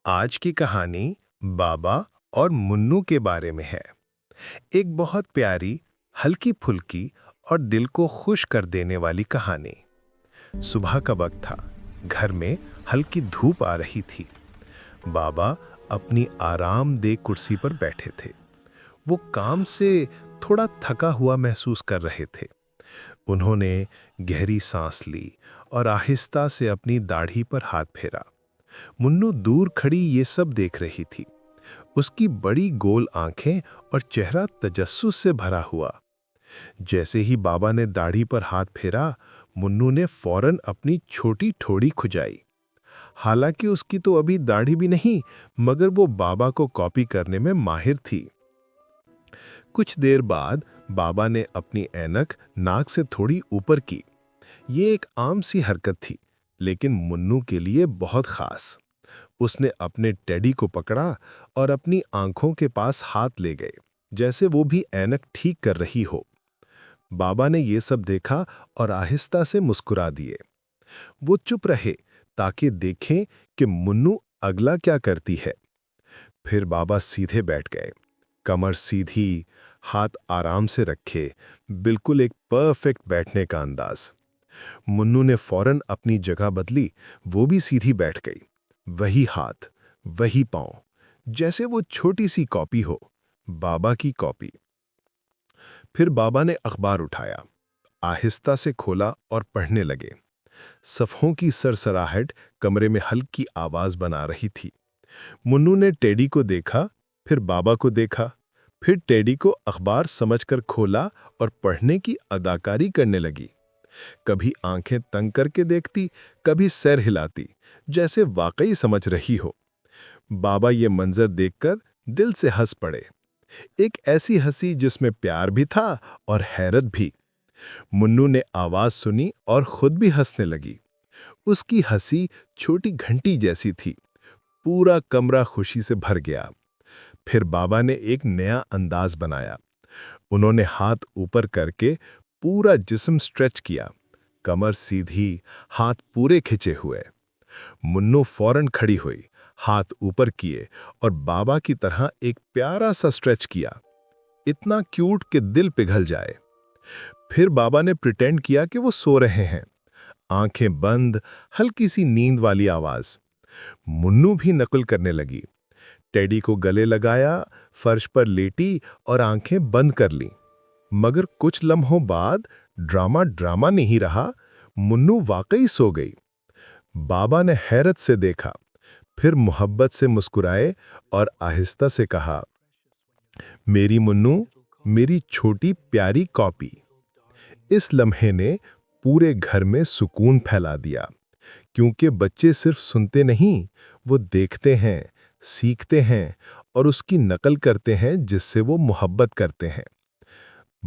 आज की कहानी बाबा और मुन्नू के बारे में है। एक बहुत प्यारी, हल्की फुल्की और दिल को खुश कर देने वाली कहानी। सुबह का वक्त था। घर में हल्की धूप आ रही थी। बाबा अपनी आरामदेह कुर्सी पर बैठे थे। वो काम से थोड़ा थका हुआ महसूस कर रहे थे। उन्होंने गहरी सांस ली और आहिस्ता से अपनी दाढ़ी पर हाथ फेरा। मुन्नू दूर खड़ी ये सब देख रही थी। उसकी बड़ी गोल आंखें और चेहरा तजस्सुस से भरा हुआ। जैसे ही बाबा ने दाढ़ी पर हाथ फेरा, मुन्नू ने फौरन अपनी छोटी ठोड़ी खुजाई। हालांकि उसकी तो अभी दाढ़ी भी नहीं, मगर वो बाबा को कॉपी करने में माहिर थी। कुछ देर बाद बाबा ने अपनी ऐनक नाक से थोड़ी ऊपर की। ये एक आम सी हरकत थी, लेकिन मुन्नू के लिए बहुत खास। उसने अपने टेडी को पकड़ा और अपनी आंखों के पास हाथ ले गए, जैसे वो भी ऐनक ठीक कर रही हो। बाबा ने ये सब देखा और आहिस्ता से मुस्कुरा दिए। वो चुप रहे ताकि देखें कि मुन्नू अगला क्या करती है। फिर बाबा सीधे बैठ गए, कमर सीधी, हाथ आराम से रखे, बिल्कुल एक परफेक्ट बैठने का अंदाज। मुन्नू ने फौरन अपनी जगह बदली, वो भी सीधी बैठ गई। वही हाथ, वही पांव, जैसे वो छोटी सी कॉपी हो, बाबा की कॉपी। फिर बाबा ने अखबार उठाया, आहिस्ता से खोला और पढ़ने लगे। सफ़ों की सरसराहट कमरे में हल्की आवाज बना रही थी। मुन्नू ने टेडी को देखा, फिर बाबा को देखा, फिर टेडी को अखबार समझकर खोला और पढ़ने की अदाकारी करने लगी। कभी आंखें तंग करके देखती, कभी सर हिलाती, जैसे वाकई समझ रही हो। बाबा ये मंजर देखकर दिल से हंस पड़े। एक ऐसी हंसी जिसमें प्यार भी था और हैरत भी। मुन्नू ने आवाज सुनी और खुद भी हंसने लगी। उसकी हंसी छोटी घंटी जैसी थी। पूरा कमरा खुशी से भर गया। फिर बाबा ने एक नया अंदाज बनाया। उन्होंने हाथ ऊपर करके पूरा जिस्म स्ट्रेच किया, कमर सीधी, हाथ पूरे खिंचे हुए। मुन्नू फौरन खड़ी हुई, हाथ ऊपर किए और बाबा की तरह एक प्यारा सा स्ट्रेच किया, इतना क्यूट कि दिल पिघल जाए। फिर बाबा ने प्रिटेंड किया कि वो सो रहे हैं, आंखें बंद, हल्की सी नींद वाली आवाज। मुन्नू भी नकल करने लगी। टेडी को गले लगाया, फर्श पर लेटी और आंखें बंद कर लीं। मगर कुछ लम्हों बाद ड्रामा ड्रामा नहीं रहा। मुन्नू वाकई सो गई। बाबा ने हैरत से देखा, फिर मोहब्बत से मुस्कुराए और आहिस्ता से कहा, मेरी मुन्नू, मेरी छोटी प्यारी कॉपी। इस लम्हे ने पूरे घर में सुकून फैला दिया, क्योंकि बच्चे सिर्फ सुनते नहीं, वो देखते हैं, सीखते हैं और उसकी नकल करते हैं जिससे वो मोहब्बत करते हैं।